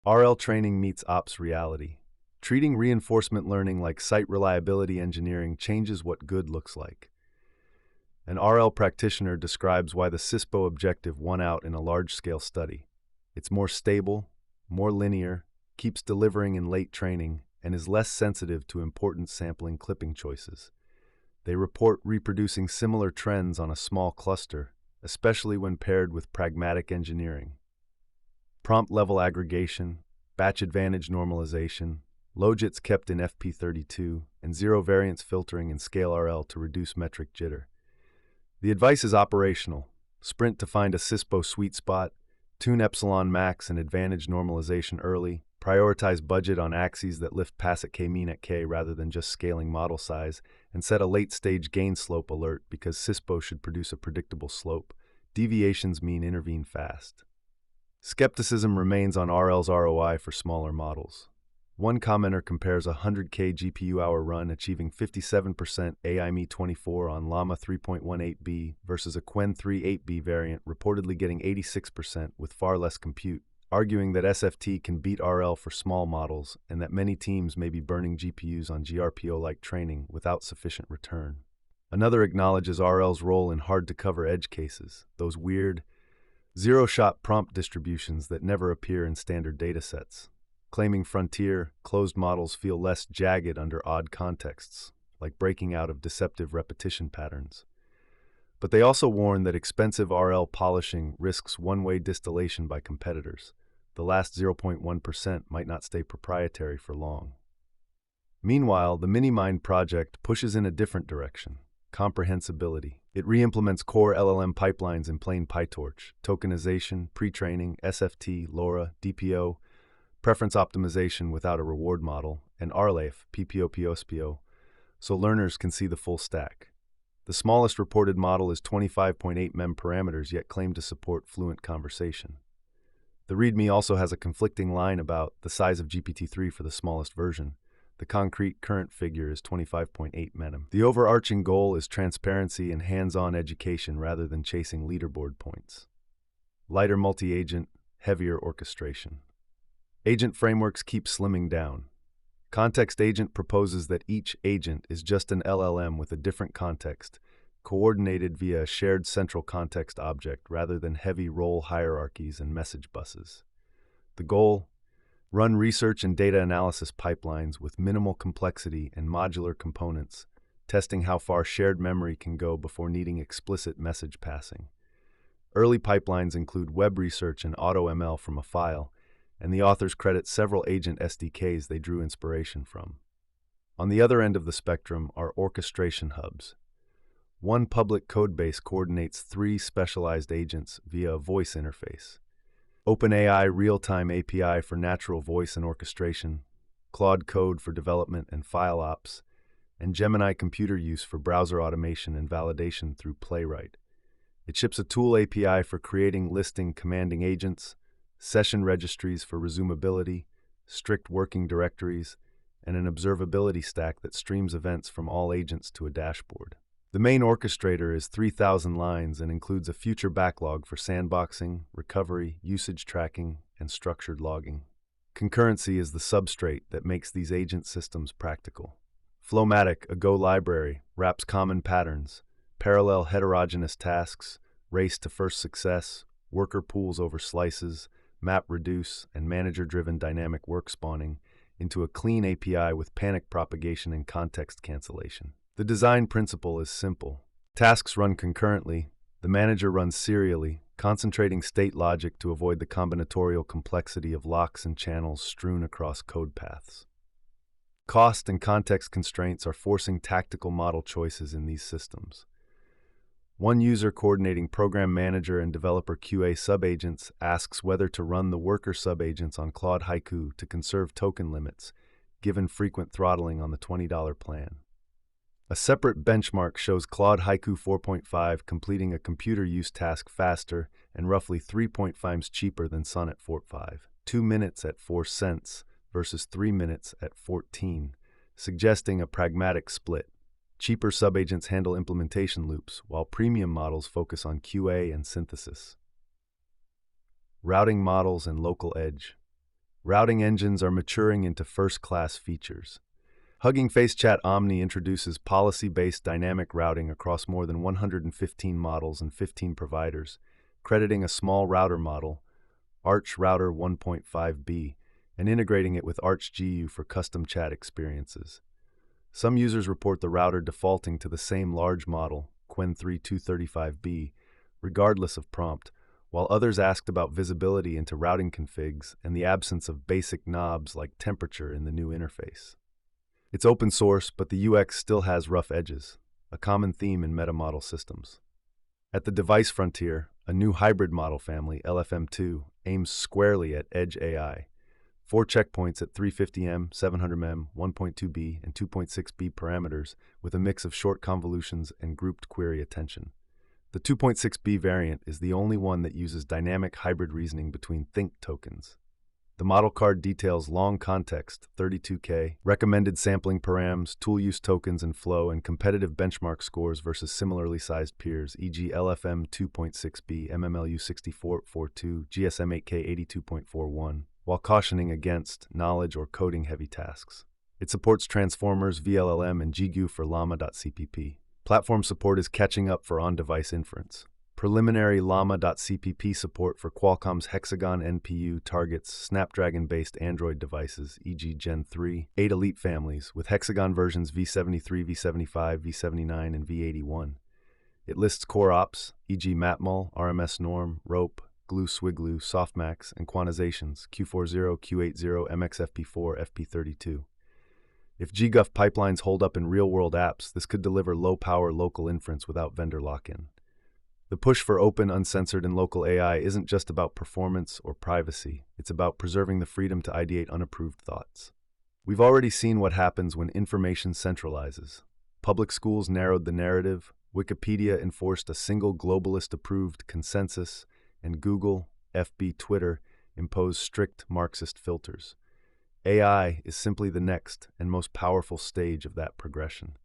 RL training meets ops reality. Treating reinforcement learning like site reliability engineering changes what good looks like. An RL practitioner describes why the CISPO objective won out in a large-scale study. It's more stable, more linear, keeps delivering in late training, and is less sensitive to important sampling clipping choices. They report reproducing similar trends on a small cluster, especially when paired with pragmatic engineering. Prompt-level aggregation, batch advantage normalization, logits kept in FP32, and zero-variance filtering in ScaleRL to reduce metric jitter. The advice is operational. Sprint to find a CISPO sweet spot, tune epsilon max and advantage normalization early, prioritize budget on axes that lift pass at k-mean at k rather than just scaling model size, and set a late-stage gain slope alert because CISPO should produce a predictable slope. Deviations mean intervene fast. Skepticism remains on RL's ROI for smaller models. One commenter compares a 100K GPU-hour run achieving 57% AIME24 on Llama 3.18b versus a Qwen 3.8b variant reportedly getting 86% with far less compute, arguing that SFT can beat RL for small models and that many teams may be burning GPUs on GRPO-like training without sufficient return. Another acknowledges RL's role in hard-to-cover edge cases, those weird, zero-shot prompt distributions that never appear in standard datasets. Claiming frontier, closed models feel less jagged under odd contexts, like breaking out of deceptive repetition patterns. But they also warn that expensive RL polishing risks one-way distillation by competitors. The last 0.1% might not stay proprietary for long. Meanwhile, the Minimind project pushes in a different direction: comprehensibility. It re-implements core LLM pipelines in plain PyTorch, tokenization, pre-training, SFT, LoRa, DPO, preference optimization without a reward model, and RLAF, PPO, so learners can see the full stack. The smallest reported model is 25.8 mem parameters, yet claimed to support fluent conversation. The README also has a conflicting line about the size of GPT-3 for the smallest version. The concrete current figure is 25.8 menem. The overarching goal is transparency and hands-on education rather than chasing leaderboard points. Lighter multi-agent, heavier orchestration. Agent frameworks keep slimming down. Context Agent proposes that each agent is just an LLM with a different context, coordinated via a shared central context object rather than heavy role hierarchies and message buses. The goal? Run research and data analysis pipelines with minimal complexity and modular components, testing how far shared memory can go before needing explicit message passing. Early pipelines include web research and AutoML from a file, and the authors credit several agent SDKs they drew inspiration from. On the other end of the spectrum are orchestration hubs. One public codebase coordinates 3 specialized agents via a voice interface: OpenAI Real-Time API for natural voice and orchestration, Claude Code for development and file ops, and Gemini computer use for browser automation and validation through Playwright. It ships a tool API for creating, listing, commanding agents, session registries for resumability, strict working directories, and an observability stack that streams events from all agents to a dashboard. The main orchestrator is 3,000 lines and includes a future backlog for sandboxing, recovery, usage tracking, and structured logging. Concurrency is the substrate that makes these agent systems practical. Flowmatic, a Go library, wraps common patterns, parallel heterogeneous tasks, race to first success, worker pools over slices, map reduce, and manager-driven dynamic work spawning into a clean API with panic propagation and context cancellation. The design principle is simple. Tasks run concurrently, the manager runs serially, concentrating state logic to avoid the combinatorial complexity of locks and channels strewn across code paths. Cost and context constraints are forcing tactical model choices in these systems. One user coordinating program manager and developer QA subagents asks whether to run the worker subagents on Claude Haiku to conserve token limits, given frequent throttling on the $20 plan. A separate benchmark shows Claude Haiku 4.5 completing a computer use task faster and roughly 3.5 cheaper than Sonnet 4.5, 2 minutes at 4 cents versus 3 minutes at 14, suggesting a pragmatic split. Cheaper subagents handle implementation loops, while premium models focus on QA and synthesis. Routing models and local edge. Routing engines are maturing into first-class features. Hugging Face Chat Omni introduces policy-based dynamic routing across more than 115 models and 15 providers, crediting a small router model, Arch Router 1.5b, and integrating it with ArchGU for custom chat experiences. Some users report the router defaulting to the same large model, Qwen3 235b, regardless of prompt, while others asked about visibility into routing configs and the absence of basic knobs like temperature in the new interface. It's open source, but the UX still has rough edges, a common theme in meta-model systems. At the device frontier, a new hybrid model family, LFM2, aims squarely at Edge AI. 4 checkpoints at 350M, 700M, 1.2b, and 2.6b parameters with a mix of short convolutions and grouped query attention. The 2.6b variant is the only one that uses dynamic hybrid reasoning between think tokens. The model card details long context, 32K, recommended sampling params, tool use tokens and flow, and competitive benchmark scores versus similarly sized peers, e.g. LFM 2.6b, MMLU 64.42, GSM 8K 82.41, while cautioning against knowledge or coding heavy tasks. It supports transformers, VLLM, and GGU for llama.cpp. Platform support is catching up for on-device inference. Preliminary llama.cpp support for Qualcomm's Hexagon NPU targets Snapdragon-based Android devices, e.g. Gen 3, 8 Elite families, with Hexagon versions V73, V75, V79, and V81. It lists core ops, e.g. MapMul, RMS Norm, Rope, Glue Swiglu, Softmax, and quantizations, Q40, Q80, MXFP4, FP32. If GGUF pipelines hold up in real-world apps, this could deliver low-power local inference without vendor lock-in. The push for open, uncensored, and local AI isn't just about performance or privacy. It's about preserving the freedom to ideate unapproved thoughts. We've already seen what happens when information centralizes. Public schools narrowed the narrative, Wikipedia enforced a single globalist-approved consensus, and Google, FB, Twitter imposed strict Marxist filters. AI is simply the next and most powerful stage of that progression.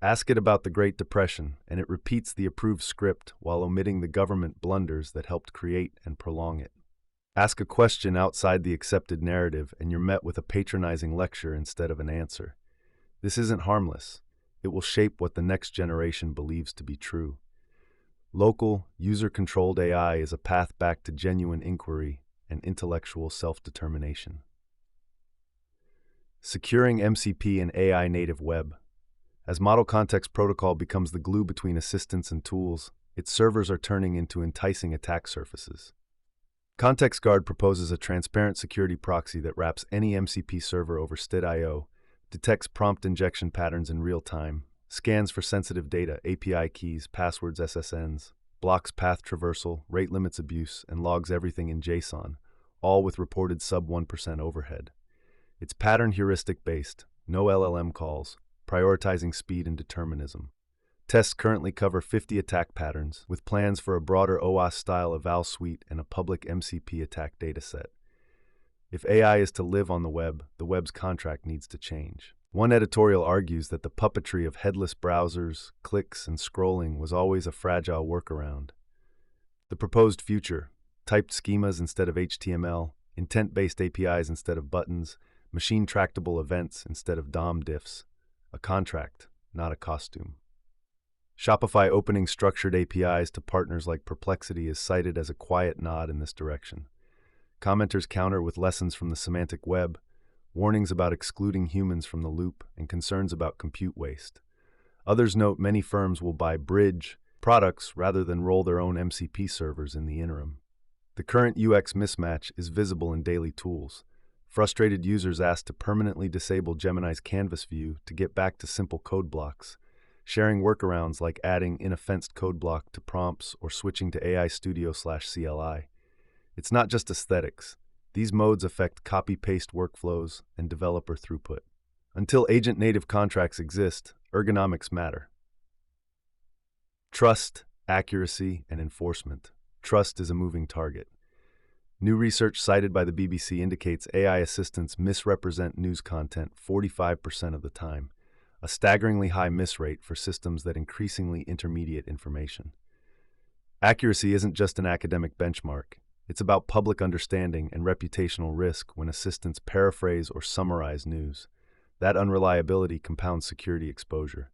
Ask it about the Great Depression, and it repeats the approved script while omitting the government blunders that helped create and prolong it. Ask a question outside the accepted narrative, and you're met with a patronizing lecture instead of an answer. This isn't harmless. It will shape what the next generation believes to be true. Local, user-controlled AI is a path back to genuine inquiry and intellectual self-determination. Securing MCP and AI native web. As Model Context Protocol becomes the glue between assistants and tools, its servers are turning into enticing attack surfaces. Context Guard proposes a transparent security proxy that wraps any MCP server over std.io, detects prompt injection patterns in real time, scans for sensitive data, API keys, passwords, SSNs, blocks path traversal, rate limits abuse, and logs everything in JSON, all with reported sub 1% overhead. It's pattern heuristic-based, no LLM calls, prioritizing speed and determinism. Tests currently cover 50 attack patterns, with plans for a broader OWASP-style eval suite and a public MCP attack dataset. If AI is to live on the web's contract needs to change. One editorial argues that the puppetry of headless browsers, clicks, and scrolling was always a fragile workaround. The proposed future, typed schemas instead of HTML, intent-based APIs instead of buttons, machine-tractable events instead of DOM diffs, a contract, not a costume. Shopify opening structured APIs to partners like Perplexity is cited as a quiet nod in this direction. Commenters counter with lessons from the semantic web, warnings about excluding humans from the loop, and concerns about compute waste. Others note many firms will buy bridge products rather than roll their own MCP servers in the interim. The current UX mismatch is visible in daily tools. Frustrated users ask to permanently disable Gemini's Canvas view to get back to simple code blocks, sharing workarounds like adding inoffensed code block to prompts or switching to AI Studio/CLI. It's not just aesthetics. These modes affect copy-paste workflows and developer throughput. Until agent-native contracts exist, ergonomics matter. Trust, accuracy, and enforcement. Trust is a moving target. New research cited by the BBC indicates AI assistants misrepresent news content 45% of the time, a staggeringly high miss rate for systems that increasingly intermediate information. Accuracy isn't just an academic benchmark. It's about public understanding and reputational risk when assistants paraphrase or summarize news. That unreliability compounds security exposure.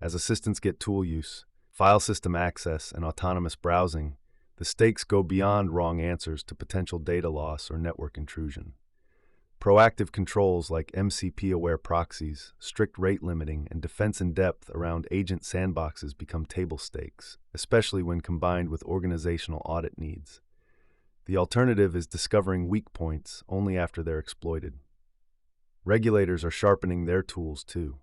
As assistants get tool use, file system access, and autonomous browsing, the stakes go beyond wrong answers to potential data loss or network intrusion. Proactive controls like MCP-aware proxies, strict rate limiting, and defense in depth around agent sandboxes become table stakes, especially when combined with organizational audit needs. The alternative is discovering weak points only after they're exploited. Regulators are sharpening their tools too.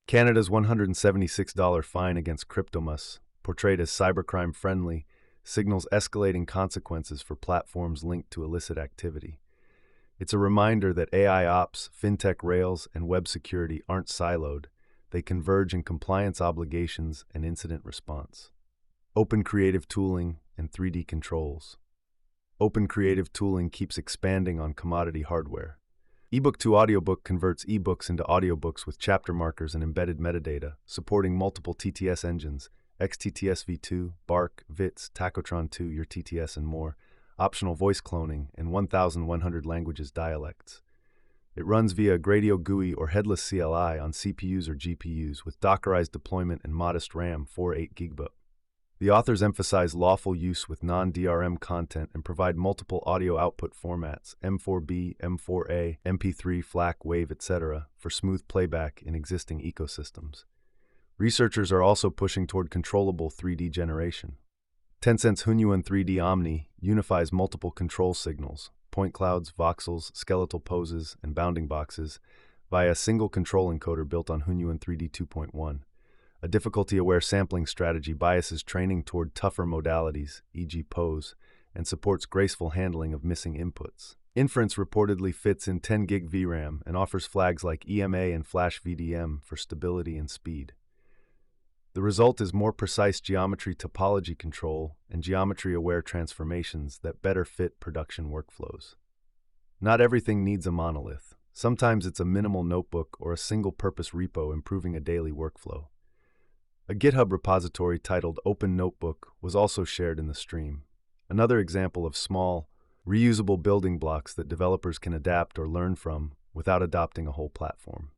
Canada's $176 fine against Cryptomus, portrayed as cybercrime friendly, signals escalating consequences for platforms linked to illicit activity. It's a reminder that AI ops, fintech rails, and web security aren't siloed. They converge in compliance obligations and incident response. Open creative tooling and 3D controls. Open creative tooling keeps expanding on commodity hardware. Ebook to audiobook converts ebooks into audiobooks with chapter markers and embedded metadata, supporting multiple TTS engines, XTTS v2, Bark, VITS, Tacotron 2, your TTS, and more, optional voice cloning, and 1,100 languages dialects. It runs via a Gradio GUI or headless CLI on CPUs or GPUs with Dockerized deployment and modest RAM, 4.8 GB. The authors emphasize lawful use with non-DRM content and provide multiple audio output formats, M4B, M4A, MP3, FLAC, WAV, etc., for smooth playback in existing ecosystems. Researchers are also pushing toward controllable 3D generation. Tencent's Hunyuan 3D Omni unifies multiple control signals, point clouds, voxels, skeletal poses, and bounding boxes, via a single control encoder built on Hunyuan 3D 2.1. A difficulty-aware sampling strategy biases training toward tougher modalities, e.g. pose, and supports graceful handling of missing inputs. Inference reportedly fits in 10 gig VRAM and offers flags like EMA and Flash VDM for stability and speed. The result is more precise geometry topology control and geometry-aware transformations that better fit production workflows. Not everything needs a monolith. Sometimes it's a minimal notebook or a single-purpose repo improving a daily workflow. A GitHub repository titled Open Notebook was also shared in the stream, another example of small, reusable building blocks that developers can adapt or learn from without adopting a whole platform.